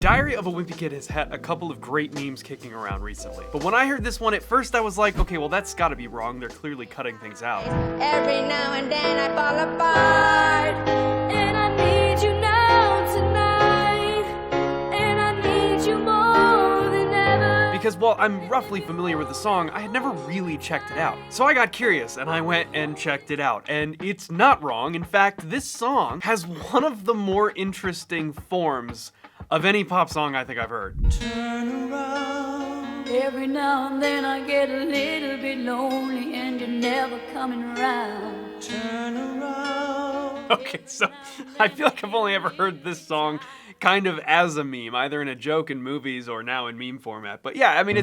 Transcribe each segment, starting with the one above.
Diary of a Wimpy Kid has had a couple of great memes kicking around recently. But when I heard this one, at first I was like, okay, well that's gotta be wrong. They're clearly cutting things out. Every now and then I fall apart, and I need you now tonight, and I need you more than ever. Because while I'm roughly familiar with the song, I had never really checked it out. So I got curious and I went and checked it out. And it's not wrong. In fact, this song has one of the more interesting forms of any pop song I think I've heard. Turn around. Every now and then I get a little bit lonely and you're never coming around. Turn around. Okay, so I feel like I've only ever heard this song kind of as a meme, either in a joke in movies or now in meme format. But yeah, I mean,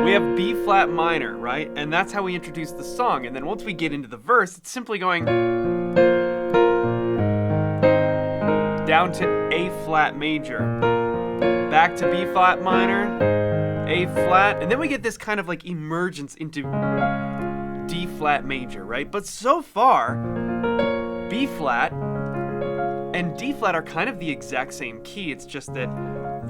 we have B flat minor, right? And that's how we introduce the song. And then once we get into the verse, it's simply going down to A flat major, back to B flat minor, A flat, and then we get this kind of like emergence into D flat major, right? But so far, B flat and D flat are kind of the exact same key, it's just that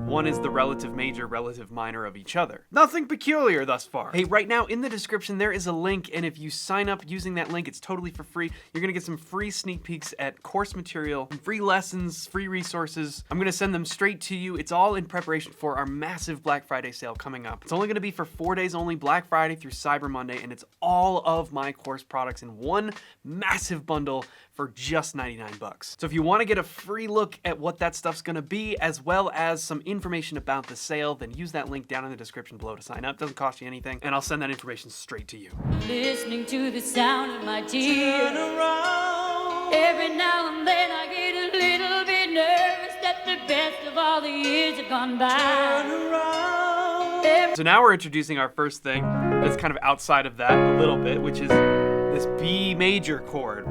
one is the relative major, relative minor of each other. Nothing peculiar thus far. Hey, right now in the description there is a link, and if you sign up using that link, it's totally for free. You're gonna get some free sneak peeks at course material, free lessons, free resources. I'm gonna send them straight to you. It's all in preparation for our massive Black Friday sale coming up. It's only gonna be for 4 days only, Black Friday through Cyber Monday, and it's all of my course products in one massive bundle for just 99 bucks. So if you wanna get a free look at what that stuff's gonna be, as well as some information about the sale, then use that link down in the description below to sign up. Doesn't cost you anything, and I'll send that information straight to you. Listening to the sound of my tears. Turn around. Every now and then I get a little bit nervous that the best of all the years have gone by. Turn around. So now we're introducing our first thing that's kind of outside of that a little bit, which is this B major chord.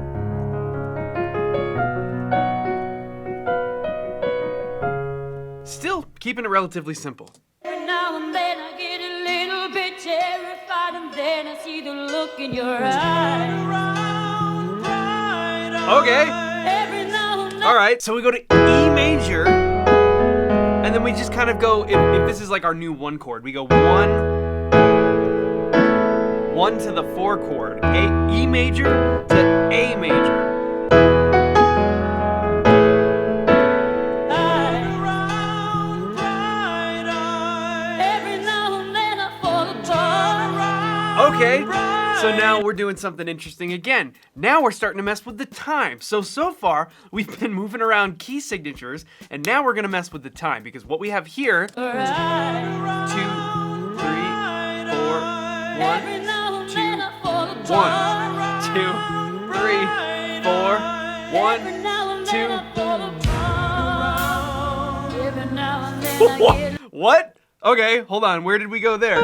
Still keeping it relatively simple. Every now and then I get a little bit terrified, and then I see the look in your eyes. Okay. Every now and then. All right, so we go to E major, and then we just kind of go, if this is like our new one chord, we go one to the 4 chord, E major to A major. Okay, so now we're doing something interesting again. Now we're starting to mess with the time. So far, we've been moving around key signatures, and now we're gonna mess with the time, because what we have here, 2, 3, 4, 1, 2, 3, 4, 1, 2. What? Okay, hold on, where did we go there?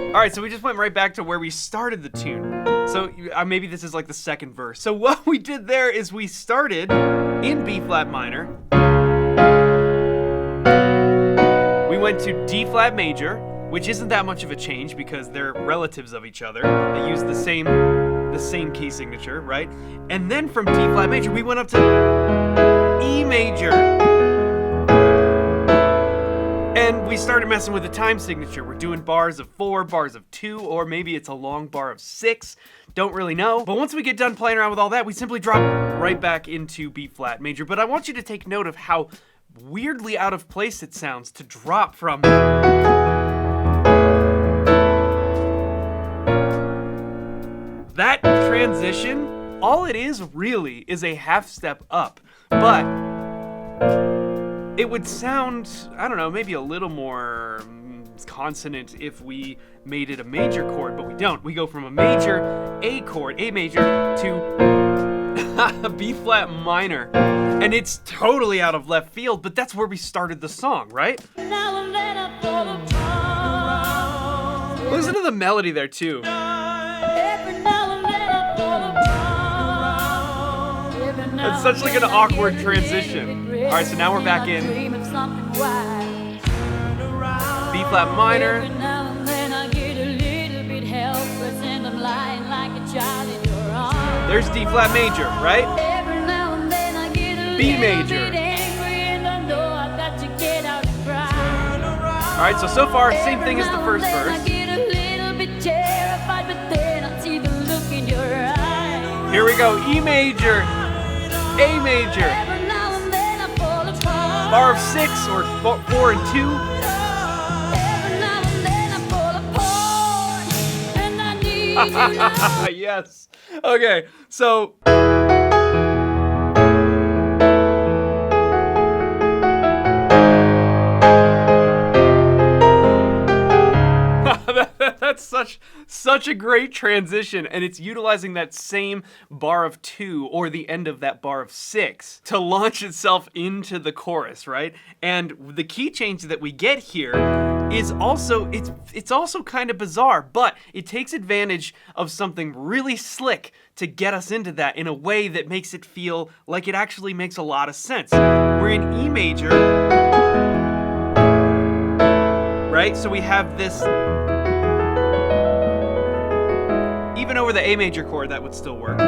All right, so we just went right back to where we started the tune. So maybe this is like the second verse. So what we did there is we started in B flat minor. We went to D flat major, which isn't that much of a change because they're relatives of each other. They use the same key signature, right? And then from D flat major, we went up to E major. And we started messing with the time signature. We're doing bars of 4, bars of 2, or maybe it's a long bar of 6. Don't really know. But once we get done playing around with all that, we simply drop right back into B flat major. But I want you to take note of how weirdly out of place it sounds to drop from that transition. All it is really is a half step up, but it would sound, I don't know, maybe a little more consonant if we made it a major chord, but we don't. We go from a major A chord, A major, to B flat minor. And it's totally out of left field, but that's where we started the song, right? Listen to the melody there too. It's such like an awkward transition. All right, so now we're back in B flat minor. There's D flat major, right? B major. All right, so far, same thing as the first verse. Here we go, E major, A major, bar of 6 or 4 and 2. Yes. Okay, so that's such a great transition, and it's utilizing that same bar of 2 or the end of that bar of 6 to launch itself into the chorus, right? And the key change that we get here is also it's also kind of bizarre, but it takes advantage of something really slick to get us into that in a way that makes it feel like it actually makes a lot of sense. We're in E major, right? So we have this. Even over the A major chord, that would still work.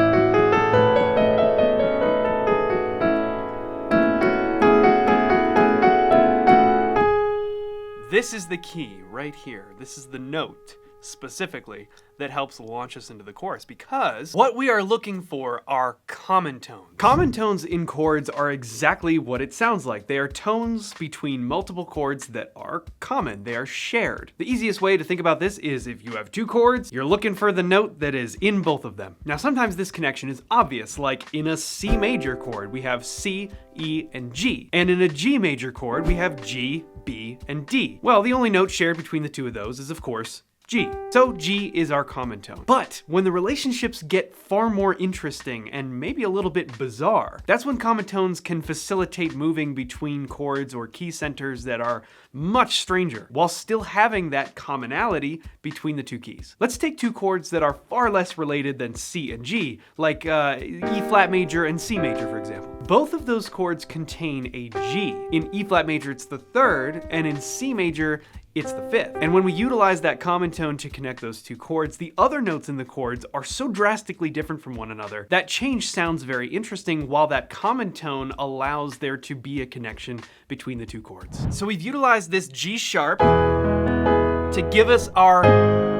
This is the key right here. This is the note specifically that helps launch us into the chorus, because what we are looking for are common tones. Common tones in chords are exactly what it sounds like. They are tones between multiple chords that are common. They are shared. The easiest way to think about this is if you have 2 chords, you're looking for the note that is in both of them. Now, sometimes this connection is obvious, like in a C major chord, we have C, E, and G. And in a G major chord, we have G, B, and D. Well, the only note shared between the 2 of those is, of course, G. So G is our common tone. But when the relationships get far more interesting and maybe a little bit bizarre, that's when common tones can facilitate moving between chords or key centers that are much stranger, while still having that commonality between the 2 keys. Let's take 2 chords that are far less related than C and G, like E flat major and C major, for example. Both of those chords contain a G. In E flat major, it's the 3rd, and in C major, it's the 5th. And when we utilize that common tone to connect those 2 chords, the other notes in the chords are so drastically different from one another. That change sounds very interesting, while that common tone allows there to be a connection between the 2 chords. So we've utilized this G sharp to give us our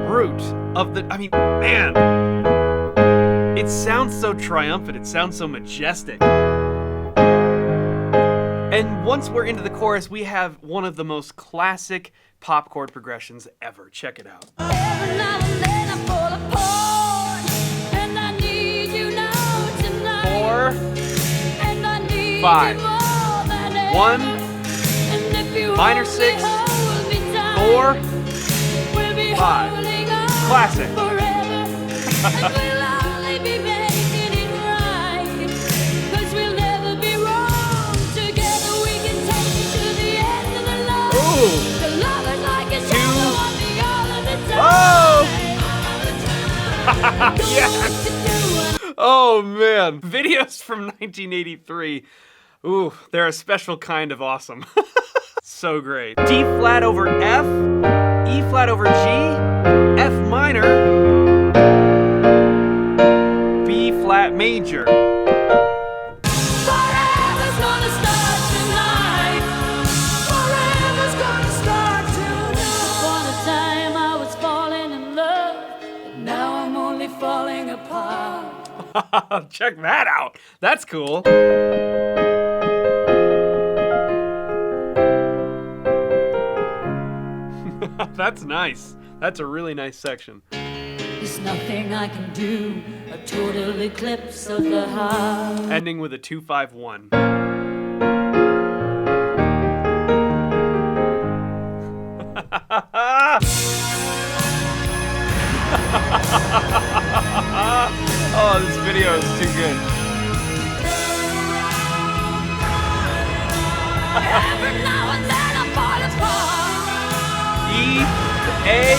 root of the, man, it sounds so triumphant, it sounds so majestic. And once we're into the chorus, we have one of the most classic pop chord progressions ever. Check it out. 4, 5, 1, minor 6, 4, 5. Classic. Oh! Yes! Oh man, videos from 1983. Ooh, they're a special kind of awesome. So great. D flat over F, E flat over G, F minor, B flat major. Check that out. That's cool. That's nice. That's a really nice section. There's nothing I can do, a total eclipse of the heart. Ending with a 2-5-1. Oh, this video is too good. Every now and then I fall apart. E, A.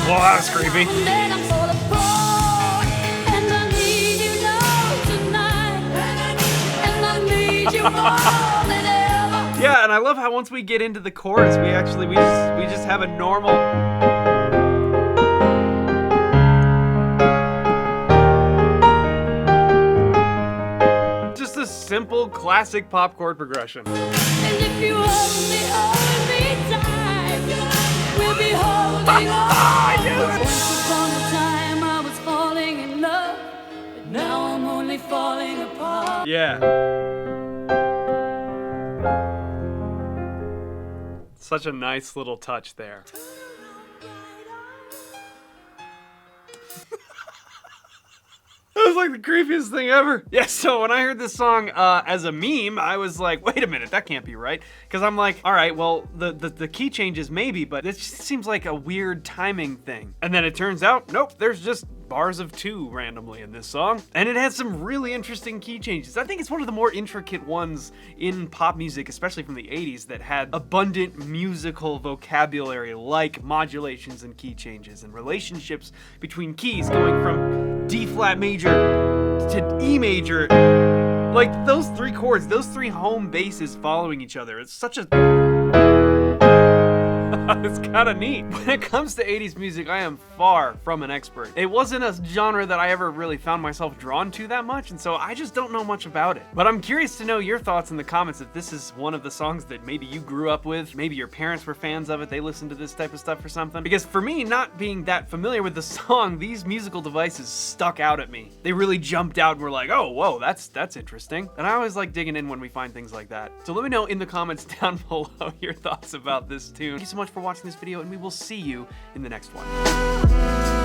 Well, that was creepy. And then I fall apart. And I need you now tonight. And I need you more than ever. Yeah, and I love how once we get into the chorus, we just have a normal. simple, classic pop chord progression. And if you hold me tight, we'll be holding on. Once upon a time I was falling in love, but now I'm only falling apart. Yeah. Such a nice little touch there. That was like the creepiest thing ever. Yeah, so when I heard this song as a meme, I was like, wait a minute, that can't be right. Because I'm like, all right, well, the key changes maybe, but it just seems like a weird timing thing. And then it turns out, nope, there's just bars of 2 randomly in this song. And it has some really interesting key changes. I think it's one of the more intricate ones in pop music, especially from the 80s, that had abundant musical vocabulary like modulations and key changes and relationships between keys going from D flat major to E major. Like those 3 chords, those 3 home bases following each other. It's such a... It's kind of neat. When it comes to 80s music, I am far from an expert. It wasn't a genre that I ever really found myself drawn to that much, and so I just don't know much about it. But I'm curious to know your thoughts in the comments if this is one of the songs that maybe you grew up with, maybe your parents were fans of it, they listened to this type of stuff or something. Because for me, not being that familiar with the song, these musical devices stuck out at me. They really jumped out and were like, oh, whoa, that's interesting. And I always like digging in when we find things like that. So let me know in the comments down below your thoughts about this tune. Thank you so much for watching this video, and we will see you in the next one.